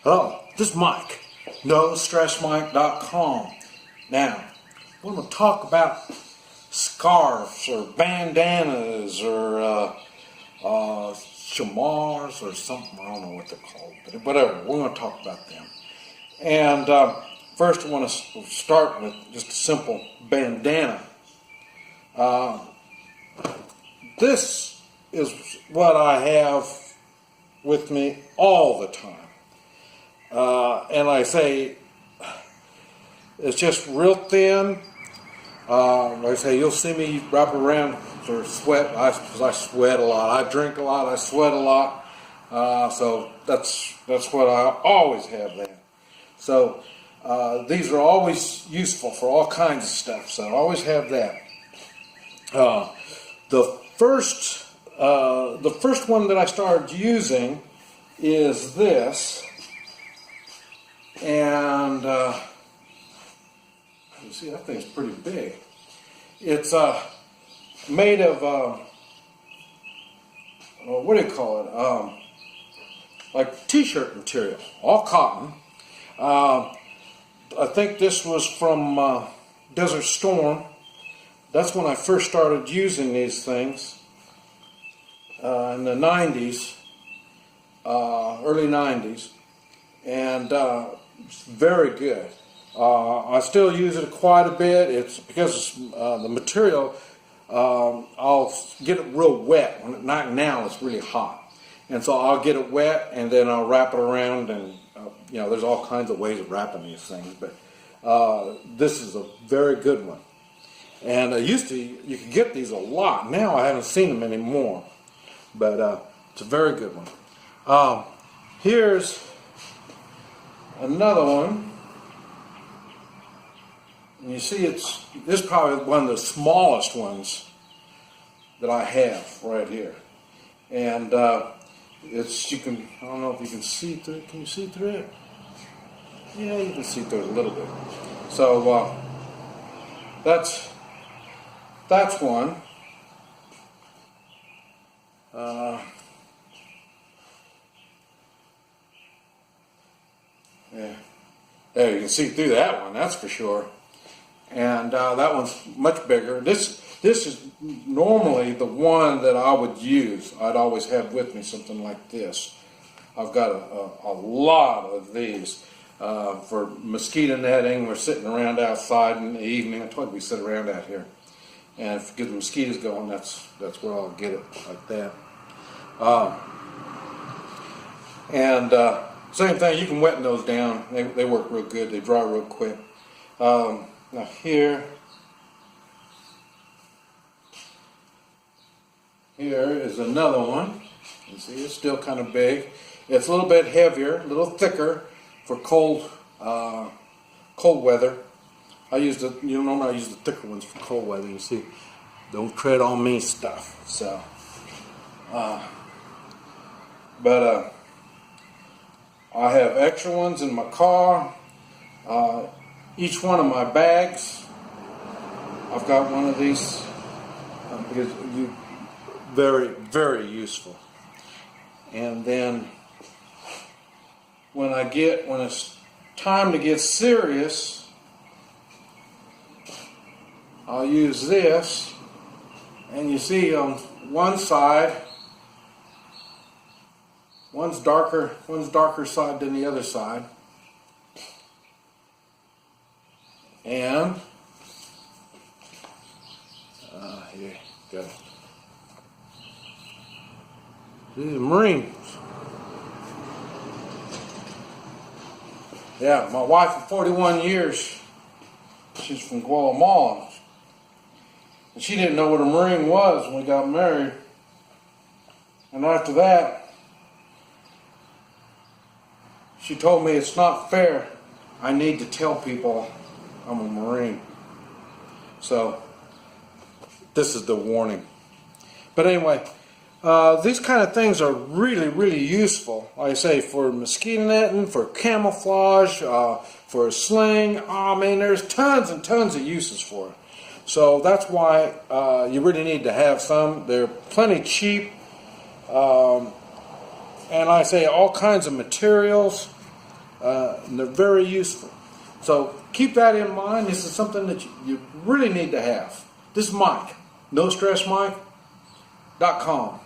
Hello, this is Mike, NoStressMike.com. Now, we're going to talk about scarves or bandanas or Shemaghs or something. I don't know what they're called, but whatever. We're going to talk about them. And first, I want to start with just a simple bandana. This is what I have with me all the time. And like I say, it's just real thin. Like I say, you'll see me wrap around or sweat. Because I sweat a lot. I drink a lot. I sweat a lot. So that's what I always have there. So these are always useful for all kinds of stuff. So I always have that. The first one that I started using is this. And you see, that thing's pretty big. It's made of what do you call it? Like t-shirt material, all cotton. I think this was from Desert Storm. That's when I first started using these things in the 90s, early 90s, and it's very good. I still use it quite a bit. It's because the material, I'll get it real wet. Not now, it's really hot. And so I'll get it wet and then I'll wrap it around, and there's all kinds of ways of wrapping these things, but this is a very good one. And you could get these a lot. Now I haven't seen them anymore, but it's a very good one. Here's another one. And you see, this is probably one of the smallest ones that I have right here. And I don't know if you can see through it. Can you see through it? Yeah, you can see through it a little bit. So that's one. Yeah, there, you can see through that one, that's for sure. And that one's much bigger. This is normally the one that I would use. I'd always have with me something like this. I've got a lot of these for mosquito netting. We're sitting around outside in the evening. I told you we sit around out here. And if you get the mosquitoes going, that's where I'll get it, like that. Same thing, you can wet those down. They work real good. They dry real quick. Now here is another one. You see, it's still kind of big. It's a little bit heavier, a little thicker for cold weather. Normally I use the thicker ones for cold weather. You see, don't tread on me stuff. So, but I have extra ones in my car. Each one of my bags, I've got one of these because very, very useful. And then when it's time to get serious, I'll use this. And you see on one side, one's darker side than the other side. And here, got it. These are Marines. Yeah, my wife for 41 years, she's from Guatemala. And she didn't know what a Marine was when we got married. And after that, she told me it's not fair. I need to tell people I'm a Marine. So, this is the warning. But anyway, these kind of things are really, really useful. Like I say, for mosquito netting, for camouflage, for a sling. Oh man, there's tons and tons of uses for it. So that's why you really need to have some. They're plenty cheap. And like I say, all kinds of materials. and they're very useful. So keep that in mind. This is something that you really need to have. This is Mike, NoStressMike.com.